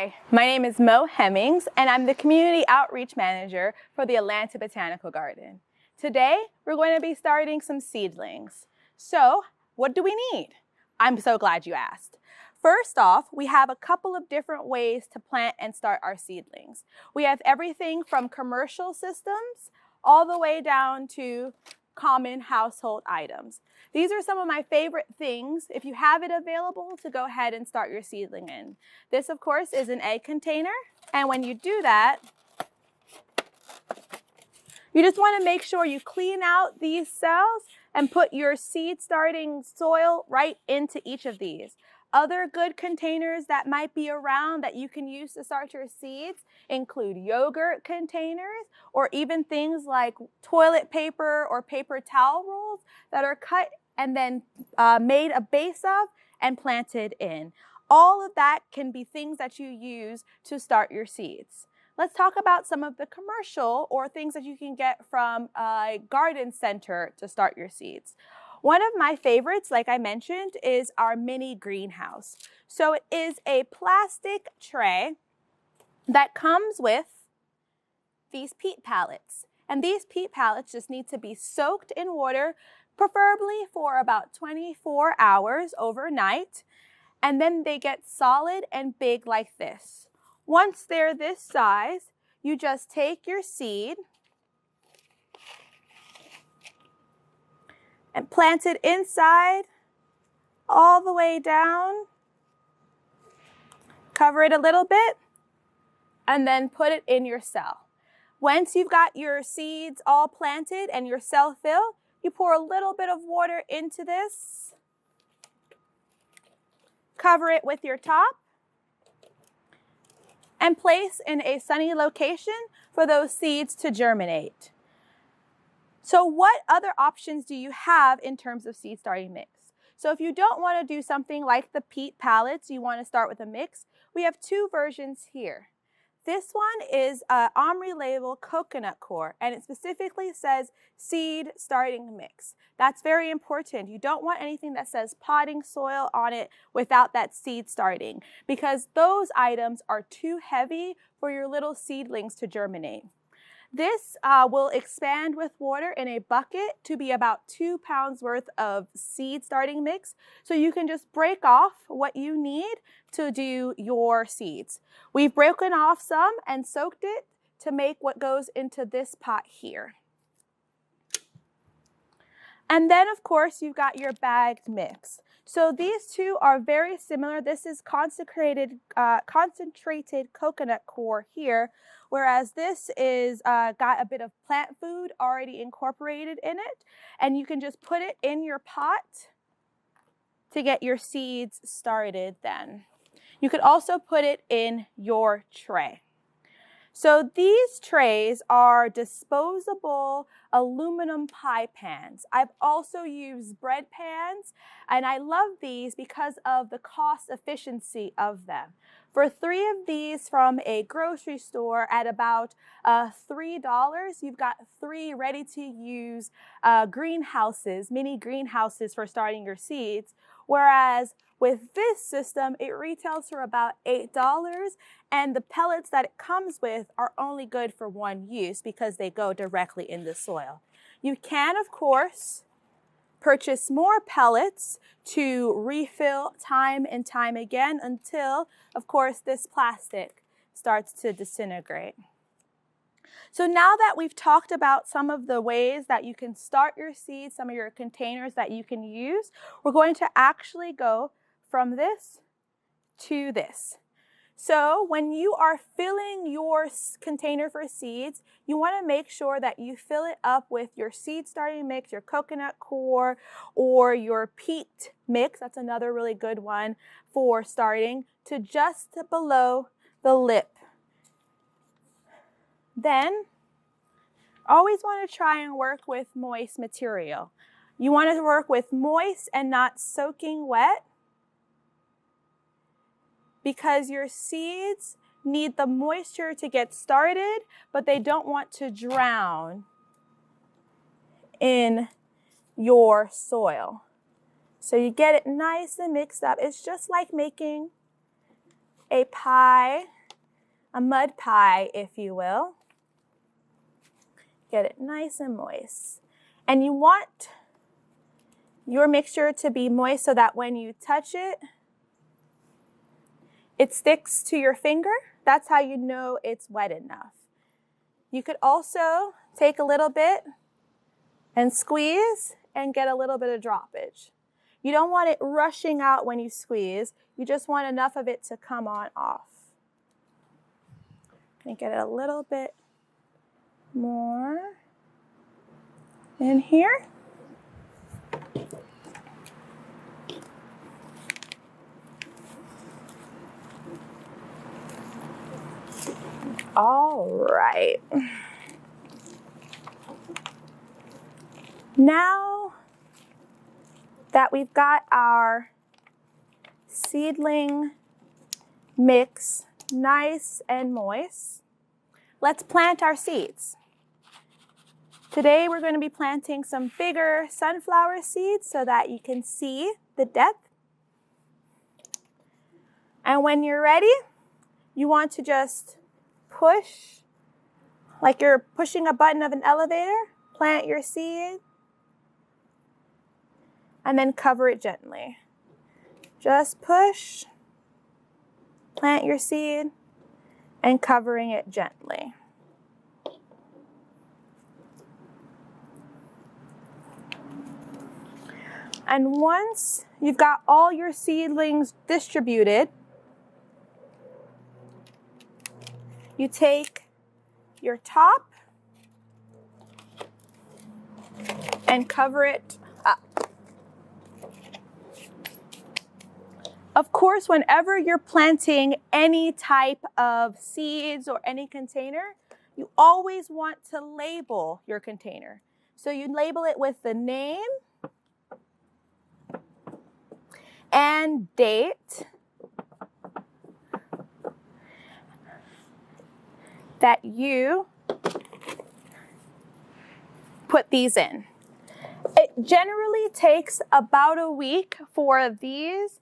Hi, my name is Mo Hemmings, and I'm the Community Outreach Manager for the Atlanta Botanical Garden. Today, we're going to be starting some seedlings. So, what do we need? I'm so glad you asked. First off, we have a couple of different ways to plant and start our seedlings. We have everything from commercial systems all the way down to common household items. These are some of my favorite things, if you have it available, to go ahead and start your seedling in. This, of course, is an egg container, and when you do that, you just want to make sure you clean out these cells and put your seed starting soil right into each of these. Other good containers that might be around that you can use to start your seeds include yogurt containers or even things like toilet paper or paper towel rolls that are cut and then made a base of and planted in. All of that can be things that you use to start your seeds. Let's talk about some of the commercial or things that you can get from a garden center to start your seeds. One of my favorites, like I mentioned, is our mini greenhouse. So it is a plastic tray that comes with these peat pallets. And these peat pallets just need to be soaked in water, preferably for about 24 hours overnight. And then they get solid and big like this. Once they're this size, you just take your seed and plant it inside all the way down. Cover it a little bit and then put it in your cell. Once you've got your seeds all planted and your cell filled, you pour a little bit of water into this. Cover it with your top and place in a sunny location for those seeds to germinate. So what other options do you have in terms of seed starting mix? So if you don't want to do something like the peat pallets, you want to start with a mix, we have two versions here. This one is an OMRI label coconut coir, and it specifically says seed starting mix. That's very important. You don't want anything that says potting soil on it without that seed starting, because those items are too heavy for your little seedlings to germinate. This will expand with water in a bucket to be about 2 pounds worth of seed starting mix. So you can just break off what you need to do your seeds. We've broken off some and soaked it to make what goes into this pot here. And then, of course, you've got your bagged mix. So these two are very similar. This is concentrated coconut coir here, whereas this is got a bit of plant food already incorporated in it. And you can just put it in your pot to get your seeds started then. You could also put it in your tray. So these trays are disposable aluminum pie pans. I've also used bread pans, and I love these because of the cost efficiency of them. For 3 of these from a grocery store at about $3, you've got 3 ready-to-use greenhouses, mini greenhouses for starting your seeds, whereas with this system, it retails for about $8, and the pellets that it comes with are only good for one use because they go directly in the soil. You can, of course, purchase more pellets to refill time and time again until, of course, this plastic starts to disintegrate. So now that we've talked about some of the ways that you can start your seeds, some of your containers that you can use, we're going to actually go from this to this. So when you are filling your container for seeds, you want to make sure that you fill it up with your seed starting mix, your coconut coir, or your peat mix. That's another really good one for starting, to just below the lip. Then, always want to try and work with moist material. You want to work with moist and not soaking wet, because your seeds need the moisture to get started, but they don't want to drown in your soil. So you get it nice and mixed up. It's just like making a pie a mud pie, if you will. Get it nice and moist. And you want your mixture to be moist so that when you touch it, it sticks to your finger. That's how you know it's wet enough. You could also take a little bit and squeeze and get a little bit of droppage. You don't want it rushing out when you squeeze. You just want enough of it to come on off. And get it a little bit more in here. All right. Now that we've got our seedling mix nice and moist, let's plant our seeds. Today we're going to be planting some bigger sunflower seeds so that you can see the depth. And when you're ready, you want to just push, like you're pushing a button of an elevator, plant your seed, and then cover it gently. Just push, plant your seed, and covering it gently. And once you've got all your seedlings distributed, you take your top and cover it up. Of course, whenever you're planting any type of seeds or any container, you always want to label your container. So you label it with the name and date that you put these in. It generally takes about a week for these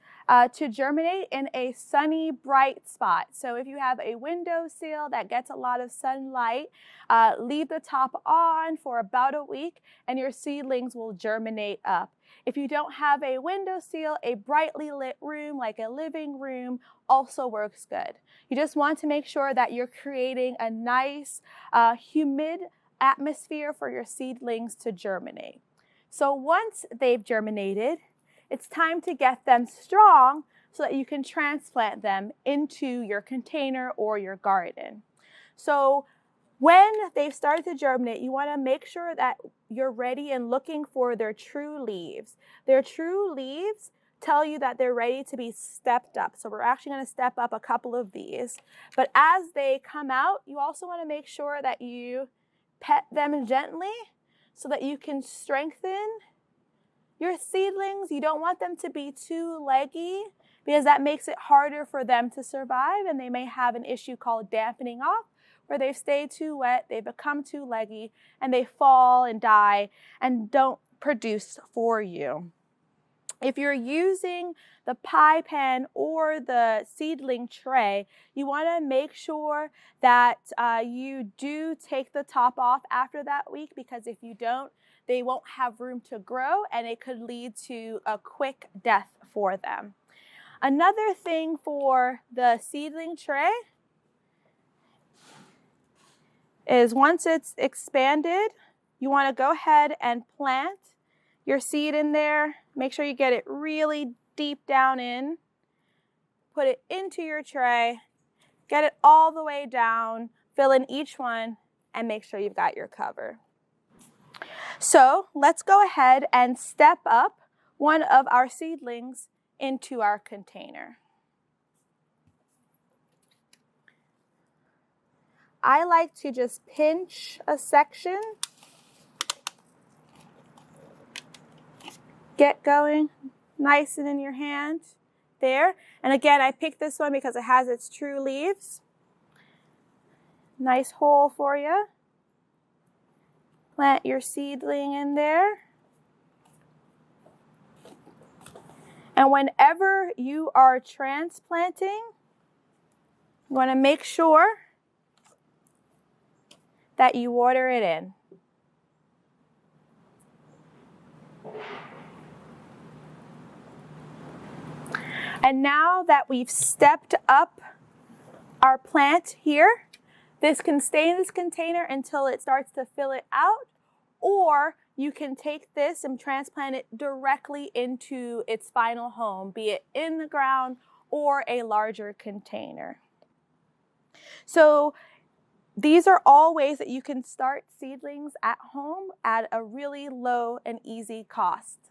to germinate in a sunny, bright spot. So if you have a windowsill that gets a lot of sunlight, leave the top on for about a week and your seedlings will germinate up. If you don't have a windowsill, a brightly lit room like a living room also works good. You just want to make sure that you're creating a nice, humid atmosphere for your seedlings to germinate. So once they've germinated, it's time to get them strong so that you can transplant them into your container or your garden. So when they've started to germinate, you want to make sure that you're ready and looking for their true leaves. Their true leaves tell you that they're ready to be stepped up. So we're actually going to step up a couple of these. But as they come out, you also want to make sure that you pet them gently so that you can strengthen your seedlings. You don't want them to be too leggy because that makes it harder for them to survive, and they may have an issue called dampening off, where they've stayed too wet, they become too leggy, and they fall and die and don't produce for you. If you're using the pie pan or the seedling tray, you want to make sure that you do take the top off after that week, because if you don't, they won't have room to grow and it could lead to a quick death for them. Another thing for the seedling tray is once it's expanded, you want to go ahead and plant your seed in there. Make sure you get it really deep down in. Put it into your tray. Get it all the way down. Fill in each one and make sure you've got your cover. So let's go ahead and step up one of our seedlings into our container. I like to just pinch a section. Get going, nice and in your hand, there. And again, I picked this one because it has its true leaves. Nice hole for you. Plant your seedling in there. And whenever you are transplanting, you want to make sure that you water it in. And now that we've stepped up our plant here, this can stay in this container until it starts to fill it out, or you can take this and transplant it directly into its final home, be it in the ground or a larger container. So these are all ways that you can start seedlings at home at a really low and easy cost.